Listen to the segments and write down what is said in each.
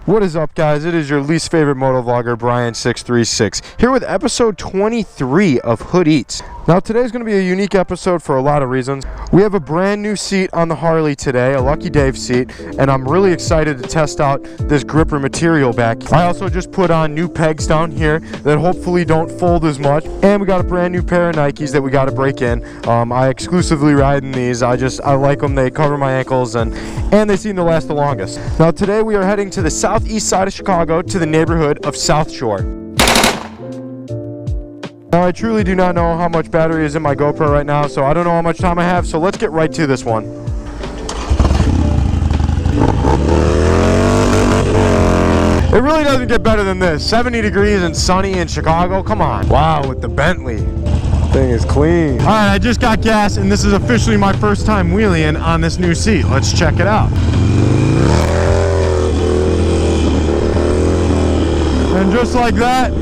What is up, guys? It is your least favorite motovlogger, Brian636, here with episode 23 of Hood Eats. Now, today's going to be a unique episode for a lot of reasons. We have a brand new seat on the Harley today, a Lucky Dave seat, and I'm really excited to test out this gripper material back. I also just put on new pegs down here that hopefully don't fold as much, and we got a brand new pair of Nikes that we got to break in. I exclusively ride in these. I like them. They cover my ankles, and they seem to last the longest. Now, today we are heading to the southeast side of Chicago to the neighborhood of South Shore. Now, I truly do not know how much battery is in my GoPro right now, so I don't know how much time I have, so let's get right to this one. It really doesn't get better than this. 70 degrees and sunny in Chicago, come on. Wow, with the Bentley. Thing is clean. All right, I just got gas, and this is officially my first time wheeling on this new seat. Let's check it out. And just like that,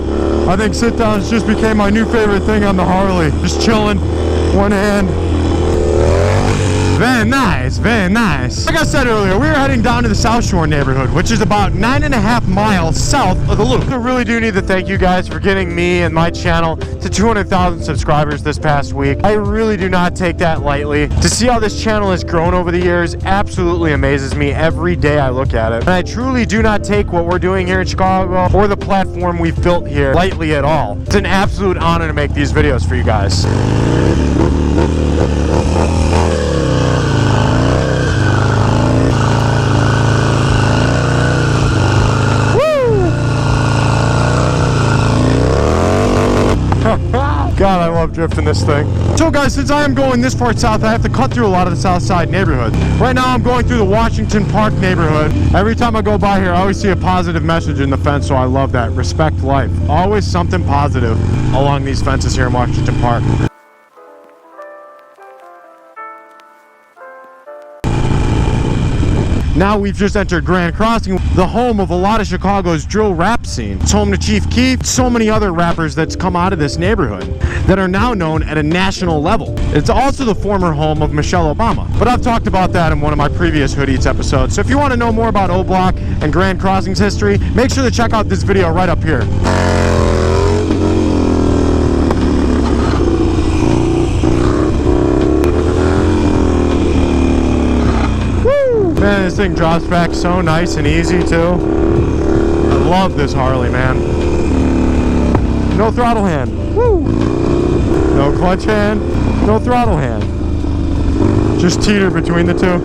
I think sit-downs just became my new favorite thing on the Harley. Just chilling, one hand. Very nice, very nice. Like I said earlier, we are heading down to the South Shore neighborhood, which is about 9.5 miles south of the Loop. I really do need to thank you guys for getting me and my channel to 200,000 subscribers this past week. I really do not take that lightly. To see how this channel has grown over the years absolutely amazes me every day I look at it. And I truly do not take what we're doing here in Chicago or the platform we've built here lightly at all. It's an absolute honor to make these videos for you guys. God, I love drifting this thing. So guys, since I am going this far south, I have to cut through a lot of the south side neighborhood. Right now I'm going through the Washington Park neighborhood. Every time I go by here, I always see a positive message in the fence, so I love that. Respect life. Always something positive along these fences here in Washington Park. Now we've just entered Grand Crossing, the home of a lot of Chicago's drill rap scene. It's home to Chief Keef, so many other rappers that's come out of this neighborhood that are now known at a national level. It's also the former home of Michelle Obama, but I've talked about that in one of my previous Hood Eats episodes. So if you want to know more about O-Block and Grand Crossing's history, make sure to check out this video right up here. Man, this thing drops back so nice and easy too. I love this Harley, man. No throttle hand. Woo! No clutch hand. No throttle hand. Just teeter between the two.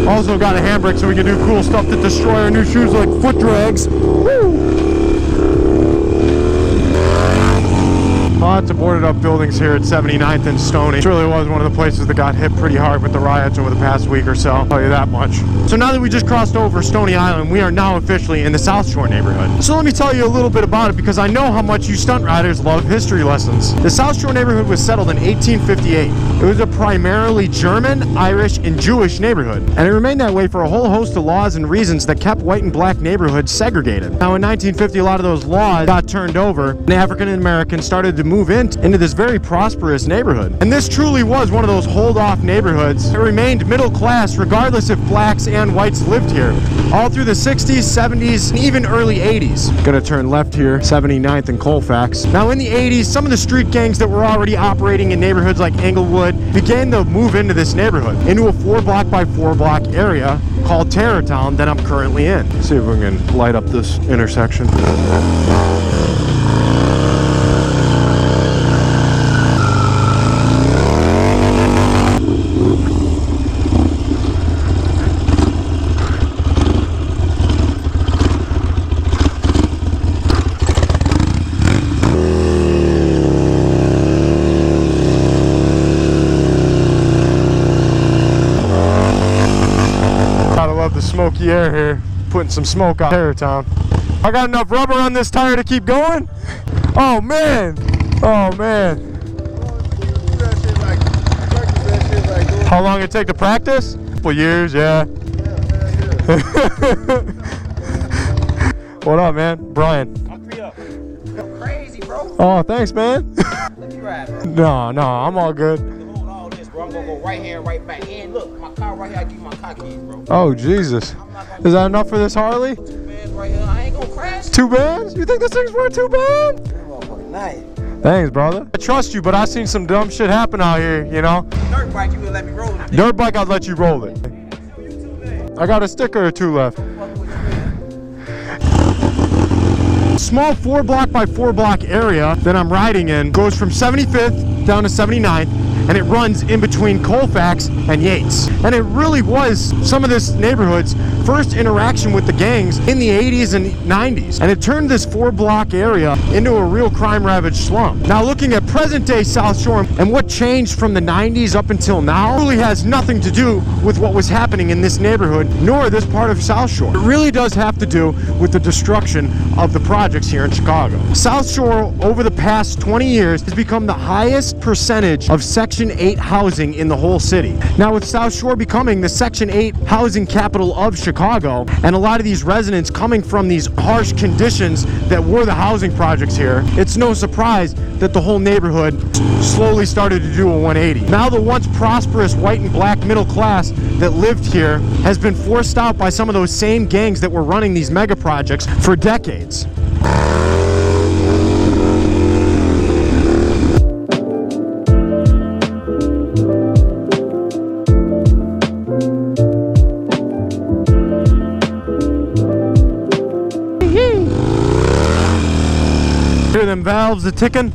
Also got a handbrake so we can do cool stuff that destroy our new shoes like foot drags. Woo! Lots of boarded up buildings here at 79th and Stony. It really was one of the places that got hit pretty hard with the riots over the past week or so. I'll tell you that much. So now that we just crossed over Stony Island, we are now officially in the South Shore neighborhood. So let me tell you a little bit about it because I know how much you stunt riders love history lessons. The South Shore neighborhood was settled in 1858. It was a primarily German, Irish, and Jewish neighborhood. And it remained that way for a whole host of laws and reasons that kept white and black neighborhoods segregated. Now in 1950, a lot of those laws got turned over and African Americans started to move into this very prosperous neighborhood. And this truly was one of those hold-off neighborhoods that remained middle class regardless if blacks and whites lived here. All through the 60s, 70s, and even early 80s. Gonna turn left here, 79th and Colfax. Now in the 80s, some of the street gangs that were already operating in neighborhoods like Englewood began to move into this neighborhood, into a 4-block by 4-block area called Terrortown that I'm currently in. Let's see if we can light up this intersection. Smoky air here, putting some smoke out Terrortown. I got enough rubber on this tire to keep going. Oh man, oh man. How long it take to practice? A couple years, yeah. What up, man? Brian. You're crazy, bro. Oh, thanks, man. Let me ride, bro. No, I'm all good. Hold all this, bro. I'm gonna go right here and right back. And look, my car right here. I give you my car keys, bro. Oh, Jesus. Is that enough for this Harley? 2 bands right here. I ain't gonna crash. 2 bands? You think this thing's worth 2 bands? Nice. Thanks, brother. I trust you, but I've seen some dumb shit happen out here, you know? Dirt bike, you would let me roll it. Dirt bike, I'd let you roll it. I got a sticker or 2 left. Small 4 block by 4 block area that I'm riding in goes from 75th down to 79th, and it runs in between Colfax and Yates. And it really was some of this neighborhood's first interaction with the gangs in the 80s and 90s. And it turned this 4 block area into a real crime ravaged slum. Now looking at present day South Shore and what changed from the 90s up until now really has nothing to do with what was happening in this neighborhood, nor this part of South Shore. It really does have to do with the destruction of the projects here in Chicago. South Shore over the past 20 years has become the highest percentage of Section 8 housing in the whole city. Now with South Shore becoming the Section 8 housing capital of Chicago, and a lot of these residents coming from these harsh conditions that were the housing projects here, it's no surprise that the whole neighborhood slowly started to do a 180. Now the once prosperous white and black middle class that lived here has been forced out by some of those same gangs that were running these mega projects for decades. Hear them valves a ticking?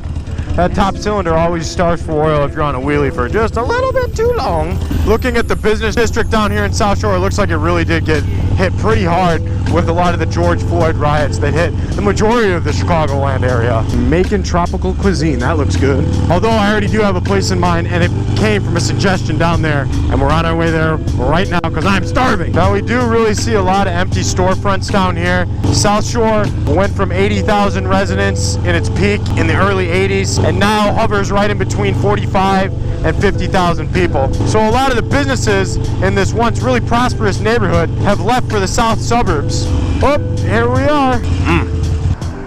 That top cylinder always starts for oil if you're on a wheelie for just a little bit too long. Looking at the business district down here in South Shore, it looks like it really did get hit pretty hard with a lot of the George Floyd riots that hit the majority of the Chicagoland area. Making tropical cuisine, that looks good. Although I already do have a place in mind, and it came from a suggestion down there, and we're on our way there right now because I'm starving. Now we do really see a lot of empty storefronts down here. South Shore went from 80,000 residents in its peak in the early 80s, and now hovers right in between 45 and 50,000 people. So a lot of the businesses in this once really prosperous neighborhood have left for the south suburbs. Oh, here we are.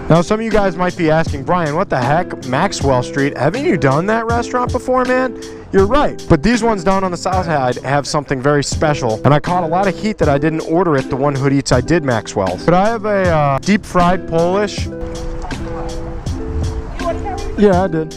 Now some of you guys might be asking, Brian, what the heck? Maxwell Street, haven't you done that restaurant before, man? You're right, but these ones down on the south side have something very special, and I caught a lot of heat that I didn't order at the one Hood Eats I did Maxwell. But I have a deep fried Polish. Yeah, I did.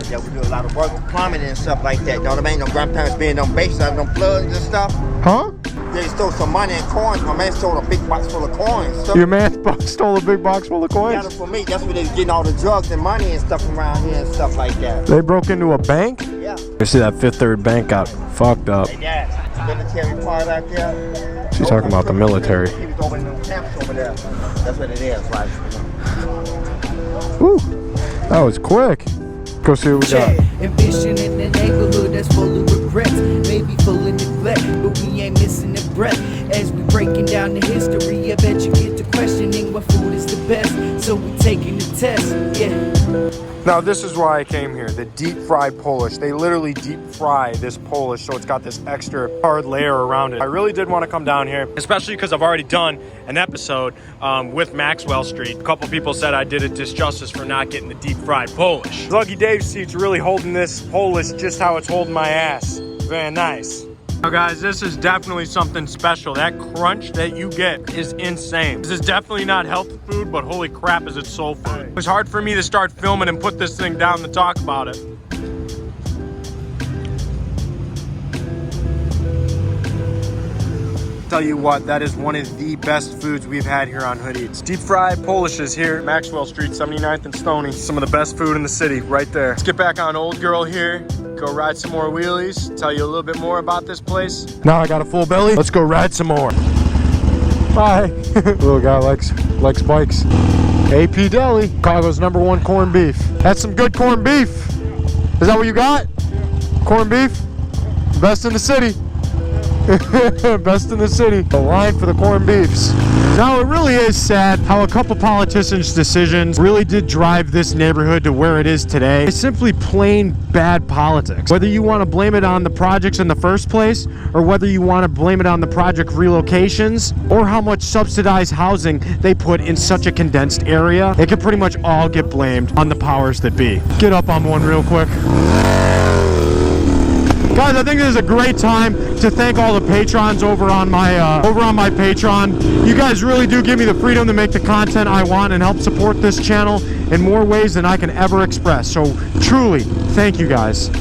Yeah, we do a lot of work with plumbing and stuff like that. Know what I mean? No grandparents being on base out of them plugs and stuff. Huh? They stole some money and coins. My man stole a big box full of coins. So Your man stole a big box full of coins? yeah, for me, that's where they was getting all the drugs and money and stuff around here and stuff like that. They broke into a bank? Yeah. You see that Fifth Third Bank got fucked up. Hey, Dad, military part out there. She's talking about the military. He was over in the camps over there. That's what it is, like. Woo, that was quick. Go see what we got. Ambition in the neighborhood that's full of regrets, maybe full of neglect, but we ain't missing a breath. As we breaking down the history, I bet you get to questioning what food is the best. So we taking the test, yeah. Now this is why I came here, the deep fried Polish. They literally deep fry this Polish, so it's got this extra hard layer around it. I really did want to come down here, especially because I've already done an episode with Maxwell Street. A couple people said I did a disjustice for not getting the deep fried Polish. Lucky Dave's seat's really holding this Polish just how it's holding my ass. Very nice. Now guys, this is definitely something special. That crunch that you get is insane. This is definitely not healthy food, but holy crap is it soul food. It was hard for me to start filming and put this thing down to talk about it. Tell you what, that is one of the best foods we've had here on Hood Eats. Deep fried Polishes here at Maxwell Street, 79th and Stony. Some of the best food in the city right there. Let's get back on Old Girl here. Go ride some more wheelies. Tell you a little bit more about this place. Now I got a full belly. Let's go ride some more. Bye. Little guy likes bikes. AP Deli, Chicago's #1 corned beef. That's some good corned beef. Is that what you got? Corned beef? Best in the city. Best in the city. The line for the corned beefs. Now it really is sad how a couple politicians' decisions really did drive this neighborhood to where it is today. It's simply plain bad politics. Whether you want to blame it on the projects in the first place, or whether you want to blame it on the project relocations, or how much subsidized housing they put in such a condensed area, it can pretty much all get blamed on the powers that be. Get up on one real quick. Guys, I think this is a great time to thank all the patrons over on my Patreon. You guys really do give me the freedom to make the content I want and help support this channel in more ways than I can ever express. So truly, thank you guys.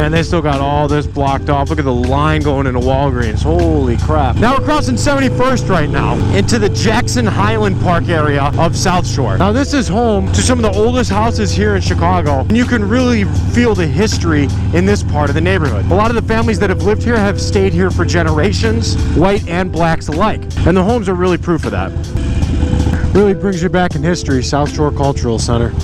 And they still got all this blocked off. Look at the line going into Walgreens. Holy crap. Now we're crossing 71st right now into the Jackson Highland Park area of South Shore. Now this is home to some of the oldest houses here in Chicago, and you can really feel the history in this part of the neighborhood. A lot of the families that have lived here have stayed here for generations, white and blacks alike. And the homes are really proof of that. Really brings you back in history, South Shore Cultural Center.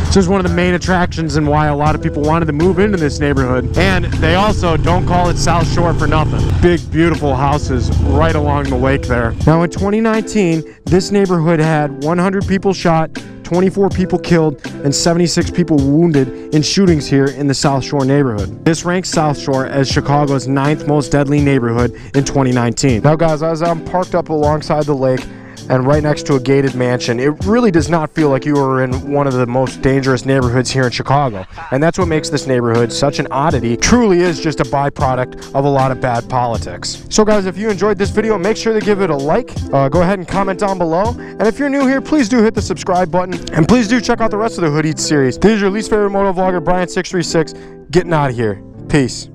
This is one of the main attractions and why a lot of people wanted to move into this neighborhood. And they also don't call it South Shore for nothing. Big, beautiful houses right along the lake there. Now in 2019, this neighborhood had 100 people shot, 24 people killed, and 76 people wounded in shootings here in the South Shore neighborhood. This ranks South Shore as Chicago's 9th most deadly neighborhood in 2019. Now guys, as I'm parked up alongside the lake, and right next to a gated mansion, it really does not feel like you are in one of the most dangerous neighborhoods here in Chicago. And that's what makes this neighborhood such an oddity. Truly is just a byproduct of a lot of bad politics. So guys, if you enjoyed this video, make sure to give it a like. Go ahead and comment down below. And if you're new here, please do hit the subscribe button. And please do check out the rest of the Hood Eats series. This is your least favorite motovlogger, Brian636, getting out of here. Peace.